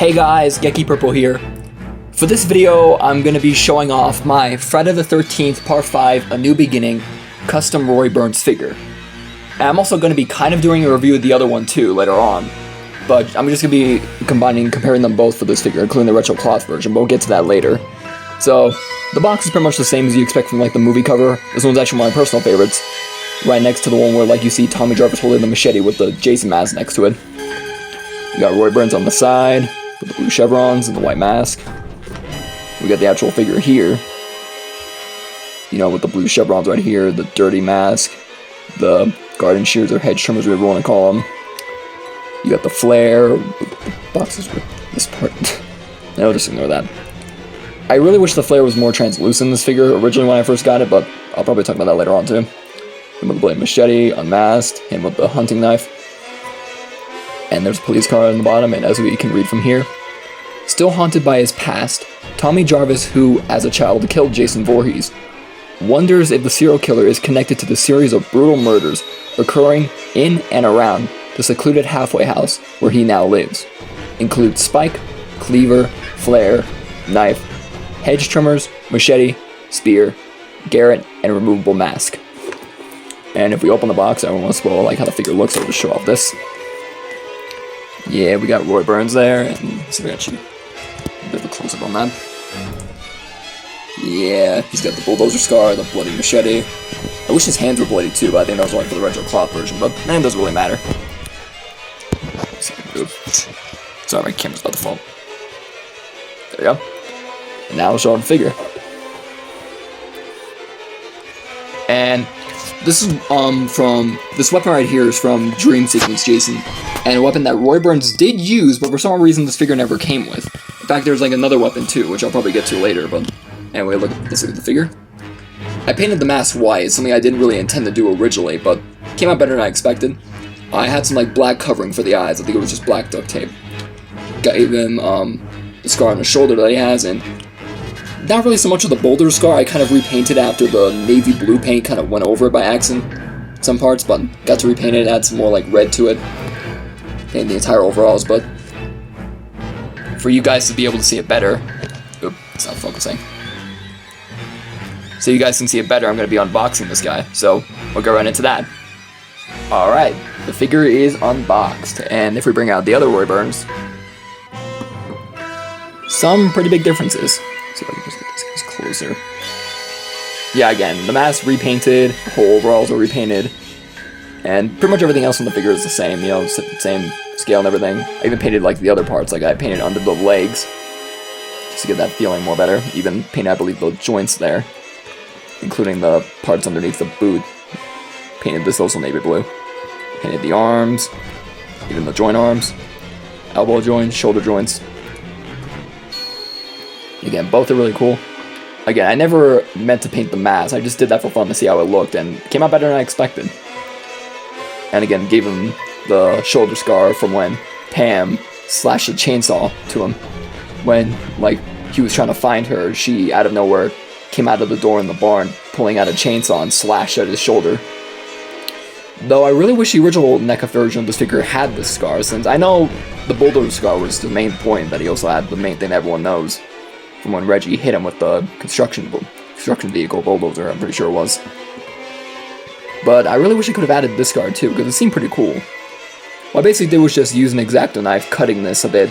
Hey guys, Geki Purple here. For this video, I'm going to be showing off my Friday the 13th Part 5 A New Beginning custom Roy Burns figure. And I'm also going to be kind of doing a review of the other one too later on. But I'm just going to be comparing them both for this figure, including the retro cloth version, but we'll get to that later. So, the box is pretty much the same as you expect from like the movie cover. This one's actually one of my personal favorites. Right next to the one where like you see Tommy Jarvis holding the machete with the Jason mask next to it. You got Roy Burns on the side, with the blue chevrons and the white mask. We got the actual figure here. You know, with the blue chevrons right here, the dirty mask, the garden shears or hedge trimmers, whatever you want to call them. You got the flare, the boxes with this part. No, just ignore that. I really wish the flare was more translucent in this figure originally when I first got it, but I'll probably talk about that later on too. Him with the blade machete, unmasked, him with the hunting knife. And there's a police car on the bottom, and as we can read from here, still haunted by his past, Tommy Jarvis, who, as a child, killed Jason Voorhees, wonders if the serial killer is connected to the series of brutal murders occurring in and around the secluded halfway house where he now lives. Includes spike, cleaver, flare, knife, hedge trimmers, machete, spear, garrote, and removable mask. And if we open the box, I don't want to spoil like how the figure looks, so I'll just show off this. Yeah, we got Roy Burns there, and so we got a bit of a close-up on that. Yeah, he's got the bulldozer scar, the bloody machete. I wish his hands were bloody too, but I think that was only for the retro cloth version, but that doesn't really matter. Sorry, my camera's about to fall. There we go. And now we'll show the figure. And this is from this weapon right here is from Dream Sequence Jason, and a weapon that Roy Burns did use, but for some reason this figure never came with. In fact, there's like another weapon too, which I'll probably get to later. But anyway, let's look at the figure. I painted the mask white, something I didn't really intend to do originally, but came out better than I expected. I had some like black covering for the eyes. I think it was just black duct tape. Gave him the scar on the shoulder that he has, and not really so much of the boulder scar. I kind of repainted after the navy blue paint kind of went over it by accident some parts, but got to repaint it, add some more like red to it, and the entire overalls. But for you guys to be able to see it better, oop, it's not focusing. So you guys can see it better, I'm going to be unboxing this guy, so we'll go right into that. Alright, the figure is unboxed, and if we bring out the other Roy Burns, some pretty big differences. See if I can just get this guys closer. Yeah, again, the mask repainted, the whole overalls are repainted, and pretty much everything else on the figure is the same, you know, same scale and everything. I even painted like the other parts, like I painted under the legs, just to get that feeling more better. Even painted, I believe, the joints there, including the parts underneath the boot. Painted this also navy blue. Painted the arms, even the joint arms, elbow joints, shoulder joints. Again, both are really cool. Again, I never meant to paint the mask, I just did that for fun to see how it looked, and it came out better than I expected. And again, gave him the shoulder scar from when Pam slashed a chainsaw to him. When, like, he was trying to find her, she, out of nowhere, came out of the door in the barn, pulling out a chainsaw and slashed at his shoulder. Though I really wish the original Neca version of this figure had this scar, since I know the bulldozer scar was the main point, that he also had the main thing that everyone knows. From when Reggie hit him with the construction vehicle bulldozer, I'm pretty sure it was. But I really wish he could have added this scar too, because it seemed pretty cool. What I basically did was just use an X-Acto knife, cutting this a bit,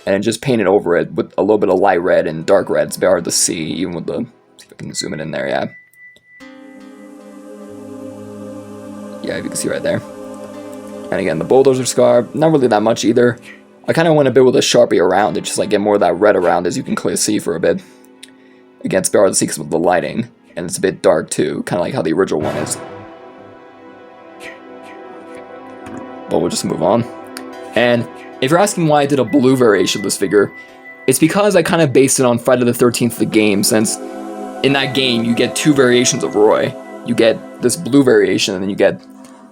and then just painted over it with a little bit of light red and dark red. It's very hard to see, even with the... see if I can zoom it in there, yeah. Yeah, you can see right there. And again, the bulldozer scar, not really that much either. I kind of went a bit with a Sharpie around it, just like get more of that red around, as you can clearly see for a bit. Again, it's very hard to see because of the lighting, and it's a bit dark too, kind of like how the original one is. But we'll just move on. And if you're asking why I did a blue variation of this figure, it's because I kind of based it on Friday the 13th, the game, since in that game you get two variations of Roy. You get this blue variation, and then you get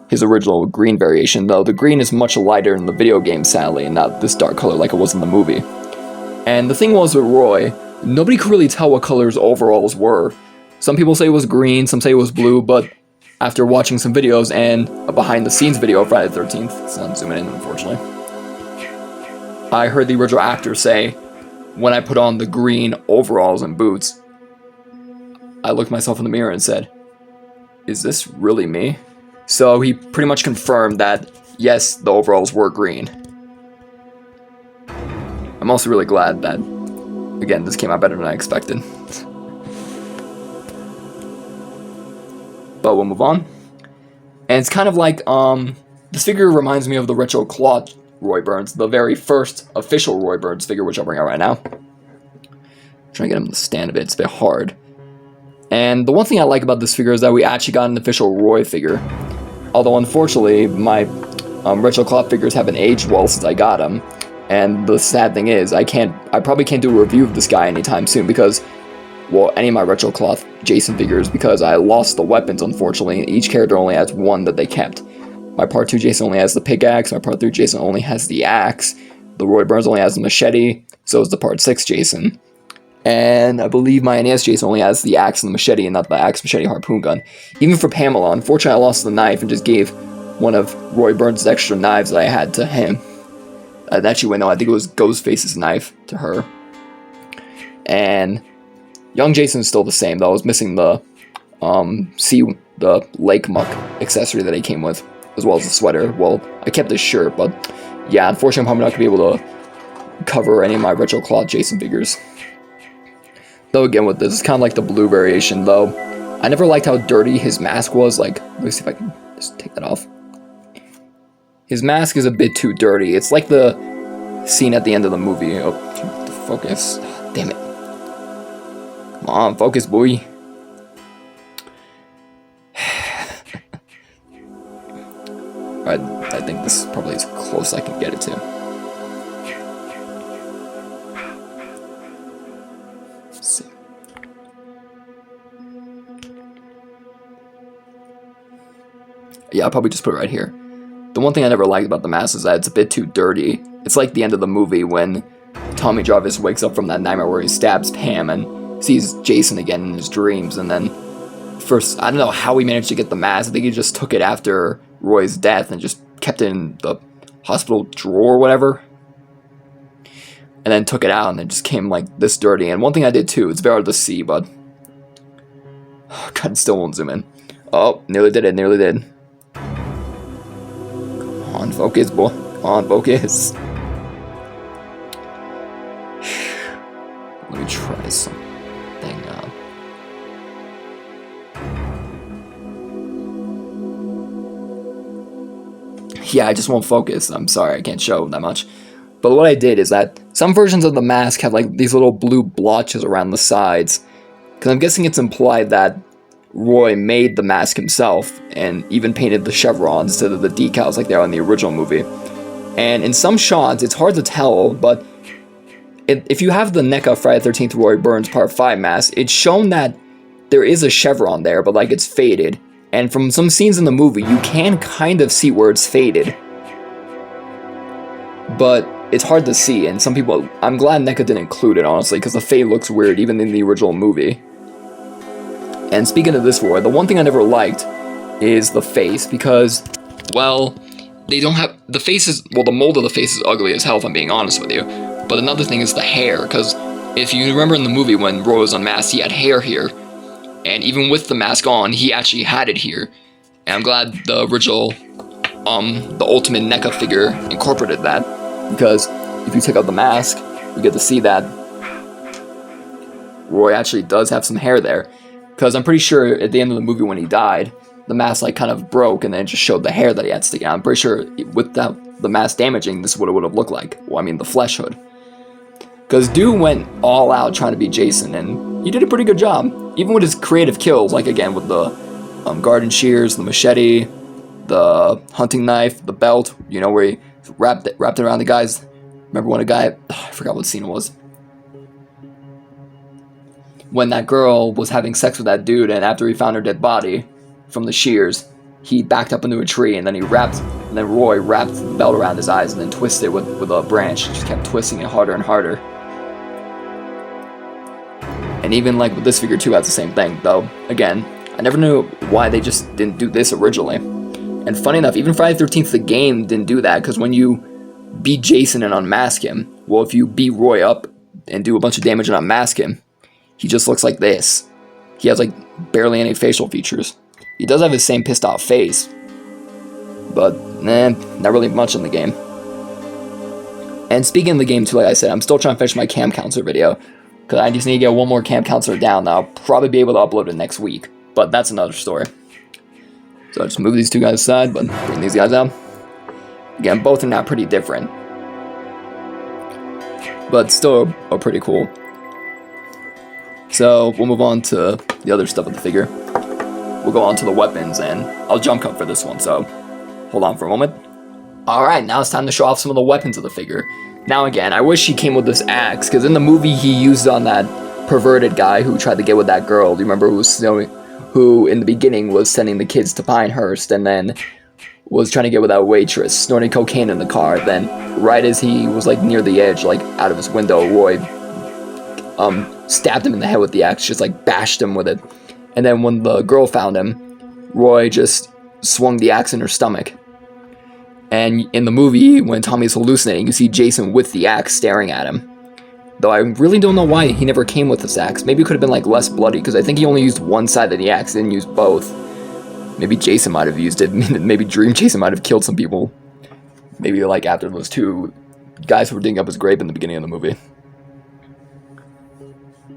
his original green variation, though the green is much lighter in the video game, sadly, and not this dark color like it was in the movie. And the thing was with Roy, nobody could really tell what color his overalls were. Some people say it was green, some say it was blue, but after watching some videos and a behind the scenes video of Friday the 13th, it's not zooming in unfortunately, I heard the original actor say, when I put on the green overalls and boots, I looked myself in the mirror and said, is this really me? So he pretty much confirmed that, yes, the overalls were green. I'm also really glad that, again, this came out better than I expected. But we'll move on. And it's kind of like, this figure reminds me of the retro claw Roy Burns, the very first official Roy Burns figure, which I'll bring out right now. Trying to get him to stand a bit, it's a bit hard. And the one thing I like about this figure is that we actually got an official Roy figure. Although unfortunately, my retro claw figures haven't aged well since I got them. And the sad thing is, I probably can't do a review of this guy anytime soon because, well, any of my retro cloth Jason figures, because I lost the weapons, unfortunately. Each character only has one that they kept. My Part 2 Jason only has the pickaxe, my Part 3 Jason only has the axe, the Roy Burns only has the machete, so is the Part 6 Jason. And I believe my NES Jason only has the axe and the machete, and not the axe, machete, harpoon gun. Even for Pamela, unfortunately I lost the knife and just gave one of Roy Burns' extra knives that I had to him. Actually, wait, no, I think it was Ghostface's knife to her. And young Jason's still the same, though. I was missing the lake muck accessory that he came with, as well as the sweater. Well, I kept his shirt, but yeah, unfortunately I'm probably not going to be able to cover any of my retro cloth Jason figures. Though again, with this, it's kind of like the blue variation, though. I never liked how dirty his mask was. Like, let me see if I can just take that off. His mask is a bit too dirty. It's like the scene at the end of the movie. Oh, the focus. Damn it. Come on, focus, boy. I think this is probably as close as I can get it to. Let's see. Yeah, I'll probably just put it right here. The one thing I never liked about the mask is that it's a bit too dirty. It's like the end of the movie when Tommy Jarvis wakes up from that nightmare where he stabs Pam and sees Jason again in his dreams, and then first, I don't know how he managed to get the mask. I think he just took it after Roy's death and just kept it in the hospital drawer or whatever. And then took it out and it just came like this dirty. And one thing I did too, it's very hard to see, but oh, God, it still won't zoom in. Oh, nearly did it, nearly did. Come on, focus, boy. Come on, focus. Let me try something. Yeah, I just won't focus. I'm sorry, I can't show that much. But what I did is that some versions of the mask have like these little blue blotches around the sides. Because I'm guessing it's implied that Roy made the mask himself and even painted the chevrons instead of the decals like they are in the original movie. And in some shots, it's hard to tell, but if you have the Neca Friday the 13th Roy Burns Part 5 mask, it's shown that there is a chevron there, but like it's faded. And from some scenes in the movie, you can kind of see where it's faded. But it's hard to see, and some people... I'm glad Neca didn't include it, honestly, because the fade looks weird, even in the original movie. And speaking of this Roy, the one thing I never liked is the face, because, well, they don't have... The face is... Well, the mold of the face is ugly as hell, if I'm being honest with you. But another thing is the hair, because if you remember in the movie when Roy was unmasked, he had hair here. And even with the mask on, he actually had it here. And I'm glad the original, the ultimate Neca figure incorporated that. Because if you take out the mask, you get to see that Roy actually does have some hair there. Because I'm pretty sure at the end of the movie when he died, the mask like kind of broke and then it just showed the hair that he had sticking out. I'm pretty sure without the mask damaging, this is what it would have looked like. Well, I mean, the flesh hood. Because Dude went all out trying to be Jason, and he did a pretty good job. Even with his creative kills, like again with the garden shears, the machete, the hunting knife, the belt, you know, where he wrapped it around the guys. Remember when a guy, I forgot what scene it was. When that girl was having sex with that dude, and after he found her dead body from the shears, he backed up into a tree, and then Roy wrapped the belt around his eyes and then twisted it with a branch. Just kept twisting it harder and harder. And even like with this figure too, has the same thing, though, again, I never knew why they just didn't do this originally. And funny enough, even Friday the 13th, the game, didn't do that, because when you beat Jason and unmask him. Well, if you beat Roy up and do a bunch of damage and unmask him, he just looks like this. He has like barely any facial features. He does have his same pissed off face, but not really much in the game. And speaking of the game too, like I said, I'm still trying to finish my cam counselor video, because I just need to get one more cam counselor down. I'll probably be able to upload it next week, but that's another story. So I just move these two guys aside, but bring these guys out. Again, both are now pretty different, but still are pretty cool. So we'll move on to the other stuff of the figure. We'll go on to the weapons, and I'll jump cut for this one, so hold on for a moment. Alright, now it's time to show off some of the weapons of the figure. Now again, I wish he came with this axe, because in the movie he used on that perverted guy who tried to get with that girl. Do you remember who in the beginning was sending the kids to Pinehurst, and then was trying to get with that waitress, snorting cocaine in the car. Then right as he was like near the edge, like out of his window, Roy stabbed him in the head with the axe, just like bashed him with it. And then when the girl found him, Roy just swung the axe in her stomach. And in the movie, when Tommy's hallucinating, you see Jason with the axe staring at him. Though I really don't know why he never came with this axe. Maybe it could have been like less bloody, because I think he only used one side of the axe, didn't use both. Maybe Jason might have used it. Maybe Dream Jason might have killed some people. Maybe like after those two guys who were digging up his grave in the beginning of the movie.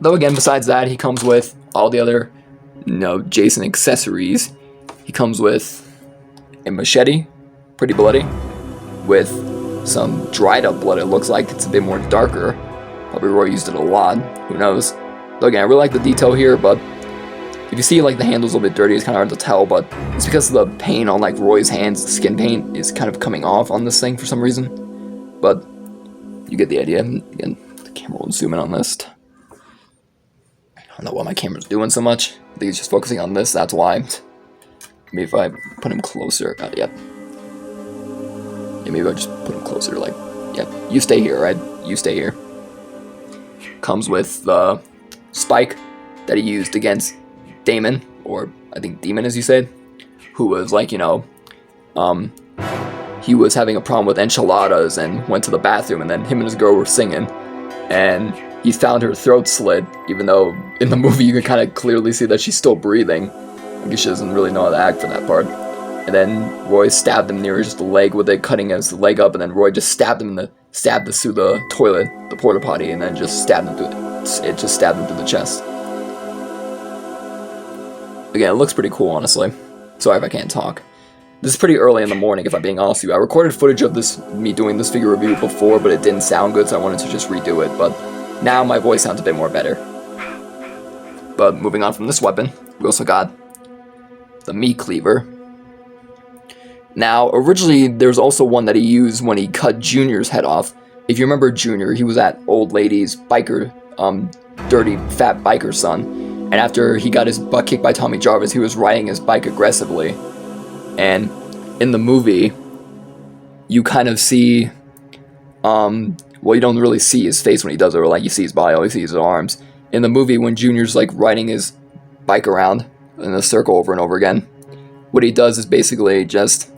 Though again, besides that, he comes with all the other, Jason accessories. He comes with a machete, pretty bloody, with some dried up blood. It looks like it's a bit more darker. Probably Roy used it a lot. Who knows? Though again, I really like the detail here, but if you see like the handle's a little bit dirty, it's kind of hard to tell, but it's because the paint on like Roy's hands, the skin paint, is kind of coming off on this thing for some reason. But you get the idea. Again, the camera will zoom in on this. I don't know why my camera's doing so much. I think it's just focusing on this, that's why. Maybe if I put him closer, yep. Yeah, maybe I just put him closer, like, yep, you stay here, right? You stay here. Comes with the spike that he used against Damon, or I think Demon as you said, who was like, he was having a problem with enchiladas and went to the bathroom, and then him and his girl were singing, and he found her throat slit, even though in the movie you can kind of clearly see that she's still breathing. I guess she doesn't really know how to act for that part. And then Roy stabbed him near his leg with it, cutting his leg up, and then Roy just stabbed him through the toilet, the porta potty, and then just stabbed him through the chest. Again, it looks pretty cool, honestly. Sorry if I can't talk. This is pretty early in the morning, if I'm being honest with you. I recorded footage of me doing this figure review before, but it didn't sound good, so I wanted to just redo it. But now my voice sounds a bit more better. But moving on from this weapon, we also got the meat cleaver. Now, originally, there's also one that he used when he cut Junior's head off. If you remember Junior, he was that old lady's biker, dirty, fat biker son. And after he got his butt kicked by Tommy Jarvis, he was riding his bike aggressively. And in the movie, you kind of see, well, you don't really see his face when he does it, or like you see his body, all you see is his arms. In the movie, when Junior's like riding his bike around in a circle over and over again, what he does is basically just,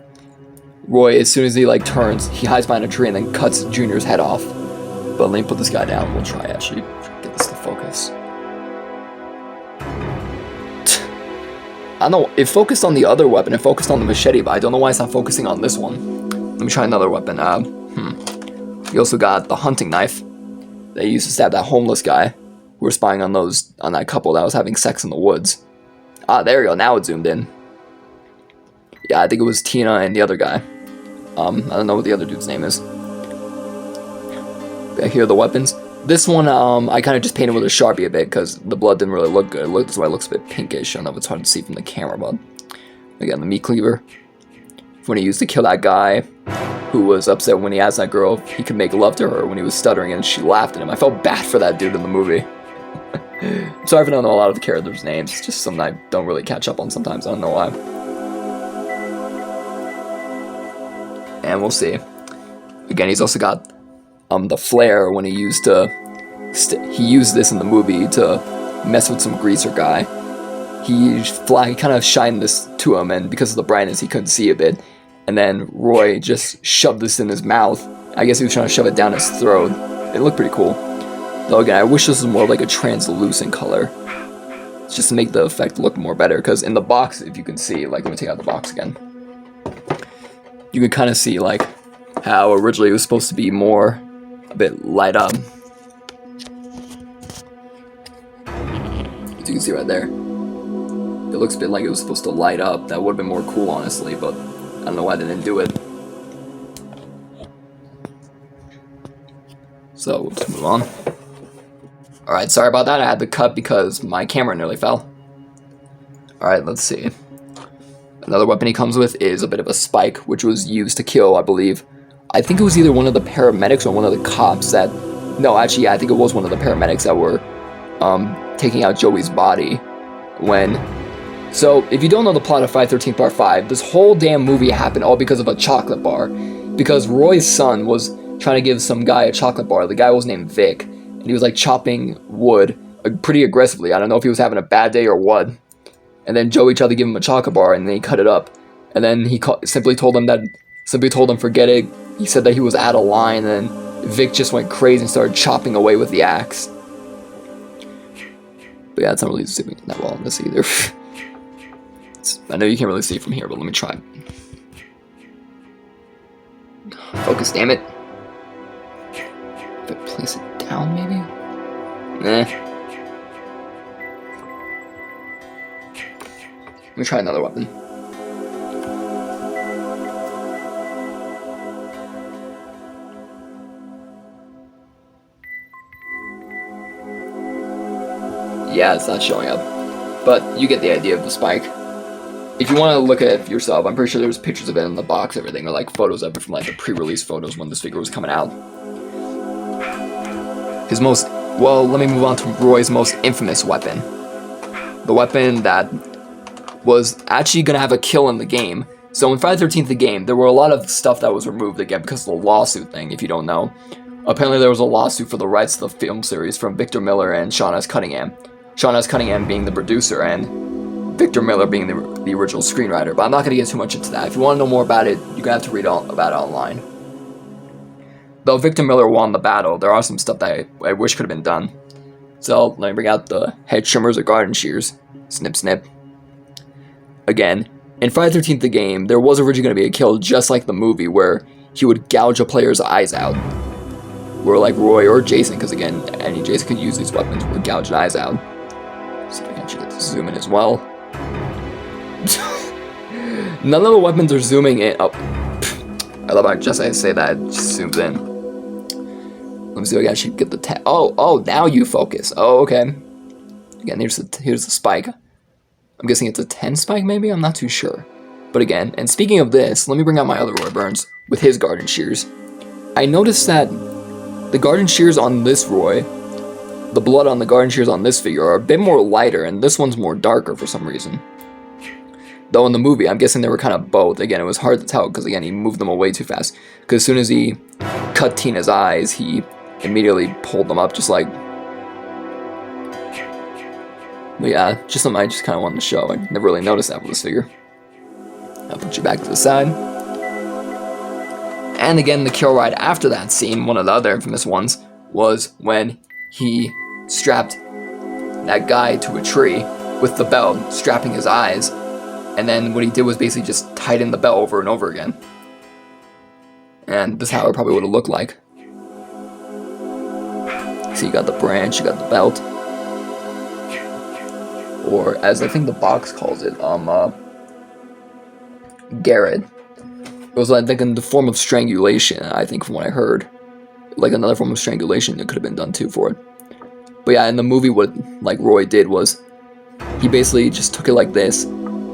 Roy, as soon as he like turns, he hides behind a tree and then cuts Junior's head off. But let me put this guy down. We'll try actually get this to focus. I don't know, it focused on the other weapon, it focused on the machete, but I don't know why it's not focusing on this one. Let me try another weapon. We also got the hunting knife that he used to stab that homeless guy who was spying on that couple that was having sex in the woods. Ah, there we go, now it zoomed in. Yeah, I think it was Tina and the other guy. I don't know what the other dude's name is. Okay, here are the weapons. This one, I kind of just painted with a Sharpie a bit because the blood didn't really look good. That's why it looks a bit pinkish. I don't know if it's hard to see from the camera, but again, the meat cleaver. When he used to kill that guy who was upset when he asked that girl if he could make love to her when he was stuttering and she laughed at him. I felt bad for that dude in the movie. I'm sorry if I don't know a lot of the characters' names. It's just something I don't really catch up on sometimes. I don't know why. And we'll see. Again, he's also got the flare when he used this in the movie to mess with some greaser guy. He kind of shined this to him, and because of the brightness, he couldn't see a bit. And then Roy just shoved this in his mouth, I guess he was trying to shove it down his throat. It looked pretty cool. Though again, I wish this was more like a translucent color. Just to make the effect look more better. Because in the box, if you can see, like, let me take out the box again. You can kind of see, like, how originally it was supposed to be more, a bit light up. As you can see right there. It looks a bit like it was supposed to light up. That would have been more cool, honestly, but I don't know why they didn't do it. So, we'll just move on. Alright, sorry about that. I had to cut because my camera nearly fell. Alright, let's see. Another weapon he comes with is a bit of a spike, which was used to kill, I believe. I think it was either one of the paramedics or one of the cops that... No, actually, yeah, I think it was one of the paramedics that were taking out Joey's body when... So, if you don't know the plot of Friday the 13th Part 5, this whole damn movie happened all because of a chocolate bar. Because Roy's son was trying to give some guy a chocolate bar. The guy was named Vic. And he was like chopping wood pretty aggressively. I don't know if he was having a bad day or what. And then Joey tried to give him a chocolate bar and then he cut it up. And then he simply told him forget it. He said that he was out of line, and then Vic just went crazy and started chopping away with the axe. But yeah, it's not really zooming that well on this either. I know you can't really see from here, but let me try. Focus, damn it. If I place it down, maybe? Nah. Let me try another weapon. Yeah, it's not showing up. But you get the idea of the spike. If you want to look at it yourself, I'm pretty sure there's pictures of it in the box, everything, or like photos of it from like the pre-release photos when this figure was coming out. His most, well, let me move on to Roy's most infamous weapon. The weapon that was actually going to have a kill in the game. So in Friday the 13th, the game, there were a lot of stuff that was removed again because of the lawsuit thing, if you don't know. Apparently there was a lawsuit for the rights to the film series from Victor Miller and Sean S. Cunningham. Sean S. Cunningham being the producer and Victor Miller being the original screenwriter. But I'm not going to get too much into that. If you want to know more about it, you're going to have to read all about it online. Though Victor Miller won the battle, there are some stuff that I wish could have been done. So let me bring out the head trimmers or garden shears. Snip, snip. Again, in Friday the 13th, the game, there was originally going to be a kill just like the movie where he would gouge a player's eyes out. Where like Roy or Jason, because again, any Jason could use these weapons, would gouge eyes out. See if I can actually get to zoom in as well. None of the weapons are zooming in. Oh, I love how just I say that, it just zooms in. Let me see if I can actually get the oh, now you focus. Oh, okay. Again, here's the spike. I'm guessing it's a 10 spike, maybe? I'm not too sure. But again, and speaking of this, let me bring out my other Roy Burns with his garden shears. I noticed that the garden shears on this Roy, the blood on the garden shears on this figure are a bit more lighter, and this one's more darker for some reason. Though in the movie, I'm guessing they were kind of both. Again, it was hard to tell because, again, he moved them away too fast. Because as soon as he cut Tina's eyes, he immediately pulled them up just like... But yeah, just something I just kind of wanted to show. I never really noticed that with this figure. I'll put you back to the side. And again, the kill right after that scene, one of the other infamous ones, was when he strapped that guy to a tree with the belt, strapping his eyes. And then what he did was basically just tighten the belt over and over again. And this is how it probably would have looked like. So you got the branch, you got the belt. Or, as I think the box calls it, Garrett. It was like in the form of strangulation, I think, from what I heard. Like another form of strangulation that could have been done too for it. But yeah, in the movie, what like Roy did was he basically just took it like this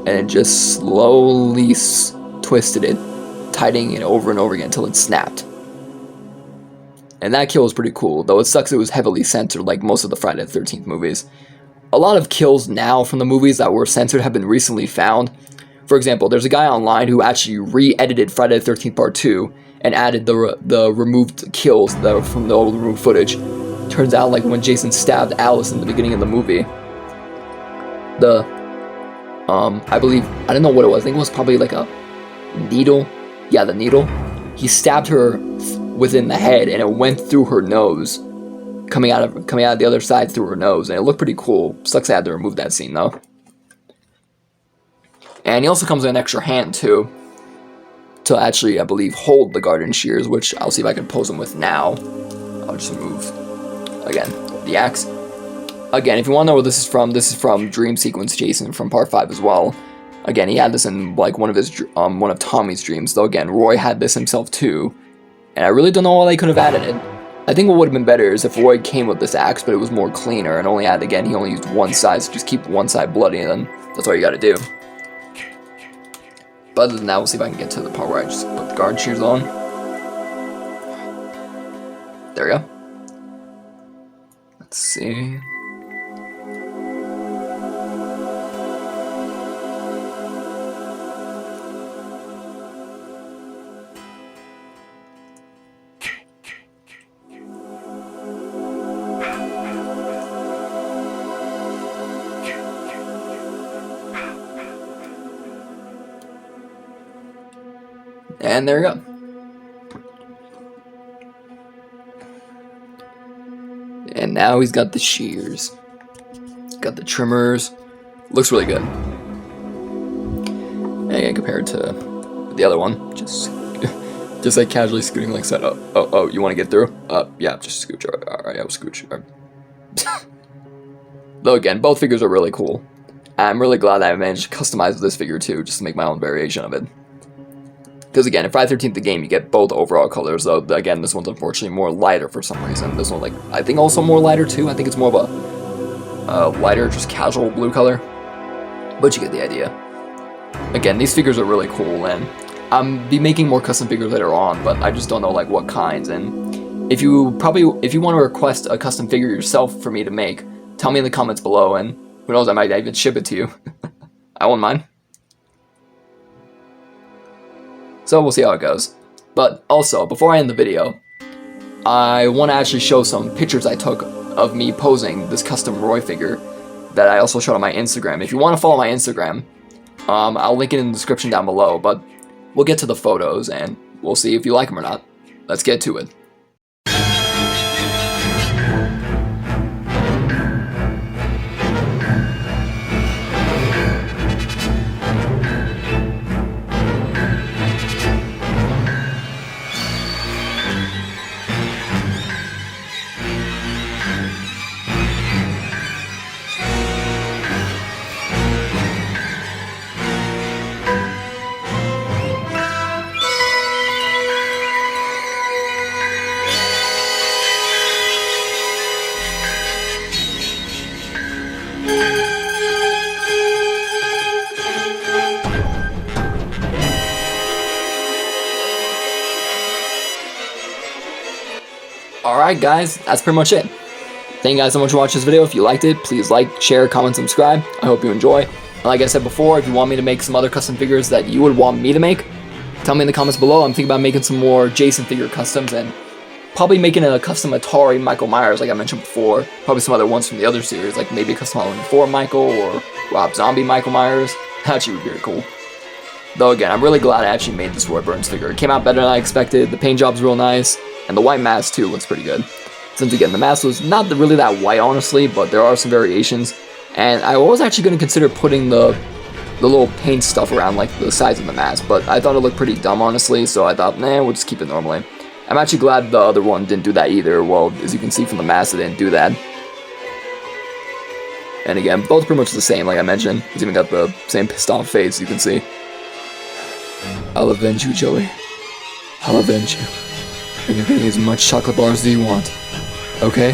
and just slowly twisted it, tightening it over and over again until it snapped. And that kill was pretty cool, though it sucks it was heavily censored like most of the Friday the 13th movies. A lot of kills now from the movies that were censored have been recently found. For example, there's a guy online who actually re-edited Friday the 13th Part 2 and added the removed kills that were from the old removed footage. Turns out, like when Jason stabbed Alice in the beginning of the movie, I believe, I don't know what it was, I think it was probably like a needle. Yeah, the needle. He stabbed her within the head, and it went through her nose, coming out of the other side through her nose, and it looked pretty cool. Sucks I had to remove that scene though. And he also comes with an extra hand too, to actually, I believe, hold the garden shears, which I'll see if I can pose them with now. I'll just remove, again, the axe. Again, if you want to know where this is from Dream Sequence Jason from part 5 as well. Again, he had this in like one of Tommy's dreams, though again, Roy had this himself too. And I really don't know why they could have added it. I think what would have been better is if Roy came with this axe, but it was more cleaner and only had, again, he only used one side, so just keep one side bloody, and then that's all you gotta do. But other than that, we'll see if I can get to the part where I just put the garden shears on. There we go. Let's see. And there we go. And now he's got the shears. Got the trimmers. Looks really good. And again, compared to the other one, just like casually scooting like that. Oh, you want to get through? Yeah, just scooch. Alright, I'll scooch. Though again, both figures are really cool. I'm really glad that I managed to customize this figure too, just to make my own variation of it. Because again, in Friday the 13th the game, you get both overall colors, though again, this one's unfortunately more lighter for some reason. This one, like, I think also more lighter too. I think it's more of a lighter, just casual blue color. But you get the idea. Again, these figures are really cool, and I'll be making more custom figures later on, but I just don't know like what kinds. And if you want to request a custom figure yourself for me to make, tell me in the comments below, and who knows, I might even ship it to you. I won't mind. So we'll see how it goes. But also, before I end the video, I want to actually show some pictures I took of me posing this custom Roy figure that I also showed on my Instagram. If you want to follow my Instagram, I'll link it in the description down below, but we'll get to the photos and we'll see if you like them or not. Let's get to it. Alright guys, that's pretty much it. Thank you guys so much for watching this video. If you liked it, please like, share, comment, subscribe. I hope you enjoy. And like I said before, if you want me to make some other custom figures that you would want me to make, tell me in the comments below. I'm thinking about making some more Jason figure customs and probably making a custom Atari Michael Myers like I mentioned before. Probably some other ones from the other series, like maybe a custom Halloween 4 Michael or Rob Zombie Michael Myers. That actually would be very cool. Though again, I'm really glad I actually made this Roy Burns figure. It came out better than I expected. The paint job's real nice. And the white mask too looks pretty good. Since again, the mask was not really that white honestly, but there are some variations. And I was actually going to consider putting the little paint stuff around like the sides of the mask, but I thought it looked pretty dumb honestly, so I thought, nah, we'll just keep it normally. I'm actually glad the other one didn't do that either. Well, as you can see from the mask, it didn't do that. And again, both pretty much the same, like I mentioned. It's even got the same pissed off face, you can see. I'll avenge you, Joey. I'll avenge you. And you're getting as much chocolate bars as you want. Okay?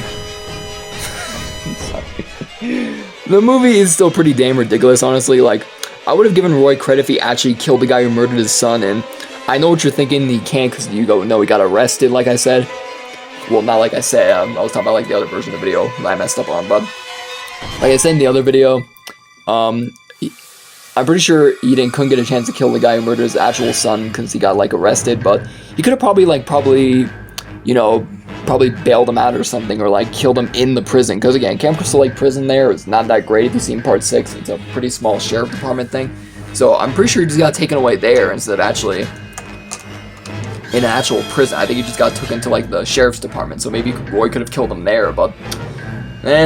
I'm sorry. The movie is still pretty damn ridiculous, honestly. Like, I would have given Roy credit if he actually killed the guy who murdered his son, and I know what you're thinking, he can't because you go, no, he got arrested, like I said. Well, not like I said, I was talking about like the other version of the video that I messed up on, but like I said in the other video, I'm pretty sure Eden couldn't get a chance to kill the guy who murdered his actual son because he got like arrested, but he could have probably, you know, probably bailed him out or something, or like killed him in the prison. Because again, Camp Crystal Lake prison there is not that great. If you've seen part 6, it's a pretty small sheriff department thing. So I'm pretty sure he just got taken away there instead of actually in an actual prison. I think he just got took into like the sheriff's department, so maybe Roy could have killed him there, but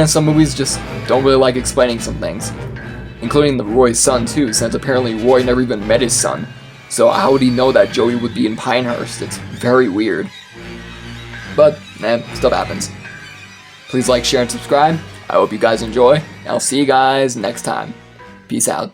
some movies just don't really like explaining some things. Including the Roy's son too, since apparently Roy never even met his son. So how would he know that Joey would be in Pinehurst? It's very weird. But, stuff happens. Please like, share, and subscribe. I hope you guys enjoy. I'll see you guys next time. Peace out.